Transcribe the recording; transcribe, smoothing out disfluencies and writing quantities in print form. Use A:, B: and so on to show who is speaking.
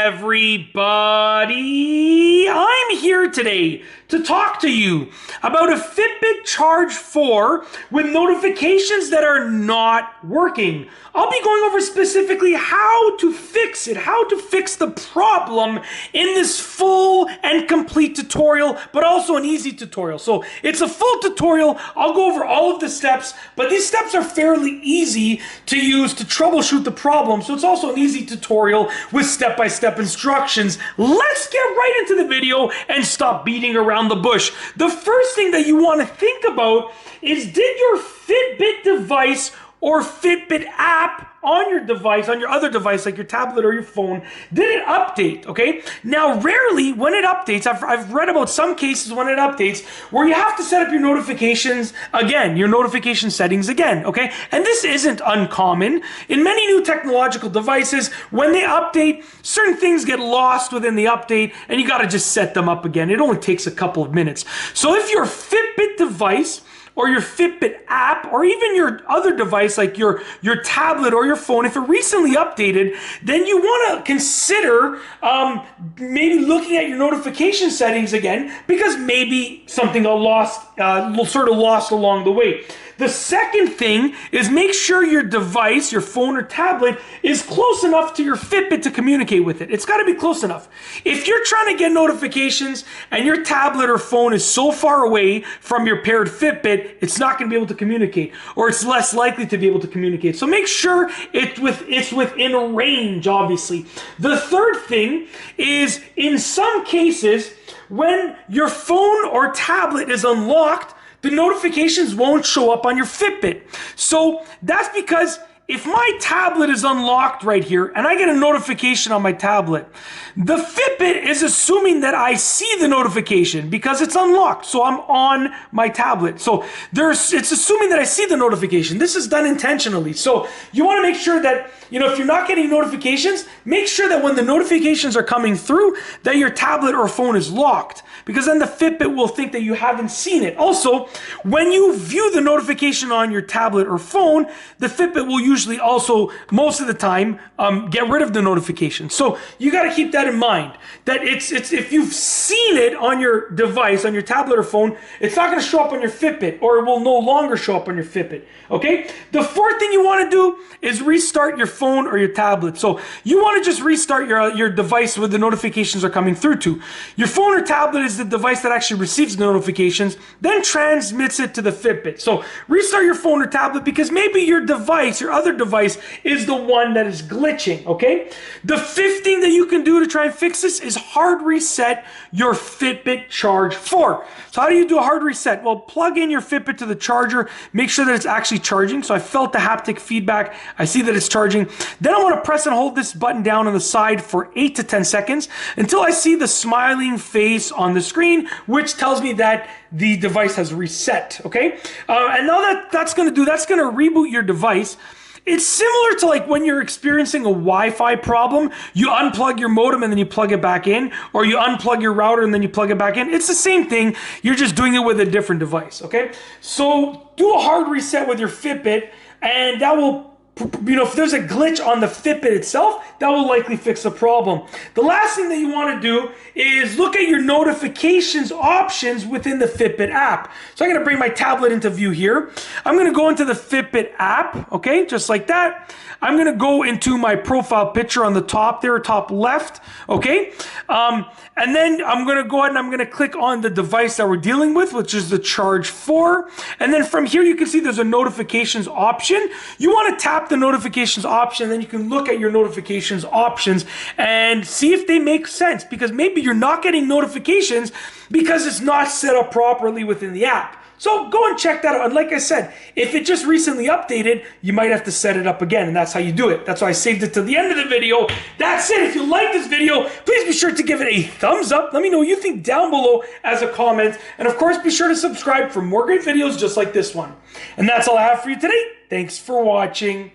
A: everybody? I'm here today to talk to you about a Fitbit Charge 4 with notifications that are not working. I'll be going over specifically how to fix it, how to fix the problem in this full and complete tutorial, but also an easy tutorial. So it's a full tutorial. I'll go over all of the steps, but these steps are fairly easy to use to troubleshoot the problem. So it's also an easy tutorial with step-by-step instructions. Let's get right into the video and stop beating around the bush. The first thing that you want to think about is, did your Fitbit device or Fitbit app on your device, on your other device, like your tablet or your phone, did it update, okay? Now, rarely when it updates, I've read about some cases when it updates where you have to set up your notifications again, your notification settings again, okay? And this isn't uncommon. In many new technological devices, when they update, certain things get lost within the update and you gotta just set them up again. It only takes a couple of minutes. So if your Fitbit device or your Fitbit app, or even your other device like your tablet or your phone, if it recently updated, then you want to consider maybe looking at your notification settings again, because maybe something got lost, sort of lost along the way. The second thing is, make sure your device, your phone or tablet, is close enough to your Fitbit to communicate with it. It's got to be close enough. If you're trying to get notifications and your tablet or phone is so far away from your paired Fitbit, it's not going to be able to communicate, or it's less likely to be able to communicate. So make sure it's within range, obviously. The third thing is, in some cases, when your phone or tablet is unlocked, the notifications won't show up on your Fitbit. So that's because if my tablet is unlocked right here and I get a notification on my tablet, the Fitbit is assuming that I see the notification because it's unlocked. So I'm on my tablet. So it's assuming that I see the notification. This is done intentionally. So you want to make sure that, if you're not getting notifications, make sure that when the notifications are coming through, that your tablet or phone is locked, because then the Fitbit will think that you haven't seen it. Also, when you view the notification on your tablet or phone, the Fitbit will usually also, most of the time, get rid of the notification. So you got to keep that in mind, that it's if you've seen it on your device, on your tablet or phone, it's not going to show up on your Fitbit, or it will no longer show up on your Fitbit. Okay? The fourth thing you want to do is restart your phone or your tablet. So you want to just restart your device where the notifications are coming through to. Your phone or tablet is the device that actually receives the notifications, then transmits it to the Fitbit. So restart your phone or tablet, because maybe your device, your other device, is the one that is glitching, okay? The fifth thing that you can do to try and fix this is hard reset your Fitbit Charge 4. So how do you do a hard reset? Well, plug in your Fitbit to the charger, make sure that it's actually charging. So I felt the haptic feedback, I see that it's charging. Then I want to press and hold this button down on the side for 8 to 10 seconds until I see the smiling face on the screen, which tells me that the device has reset, okay? And now that's going to reboot your device. It's similar to like when you're experiencing a Wi-Fi problem, you unplug your modem and then you plug it back in, or you unplug your router and then you plug it back in. It's the same thing, you're just doing it with a different device, okay? So do a hard reset with your Fitbit, and that will, if there's a glitch on the Fitbit itself, that will likely fix the problem. The last thing that you want to do is look at your notifications options within the Fitbit app. So I'm going to bring my tablet into view here. I'm going to go into the Fitbit app, okay, just like that. I'm going to go into my profile picture on the top there, top left, okay? And then I'm going to go ahead and I'm going to click on the device that we're dealing with, which is the Charge 4. And then from here, you can see there's a notifications option. You want to tap the notifications option, then you can look at your notifications options and see if they make sense, because maybe you're not getting notifications because it's not set up properly within the app. So go and check that out. And like I said, if it just recently updated, you might have to set it up again, and that's how you do it. That's why I saved it to the end of the video. That's it. If you like this video, please be sure to give it a thumbs up. Let me know what you think down below as a comment. And of course, be sure to subscribe for more great videos just like this one. And that's all I have for you today. Thanks for watching.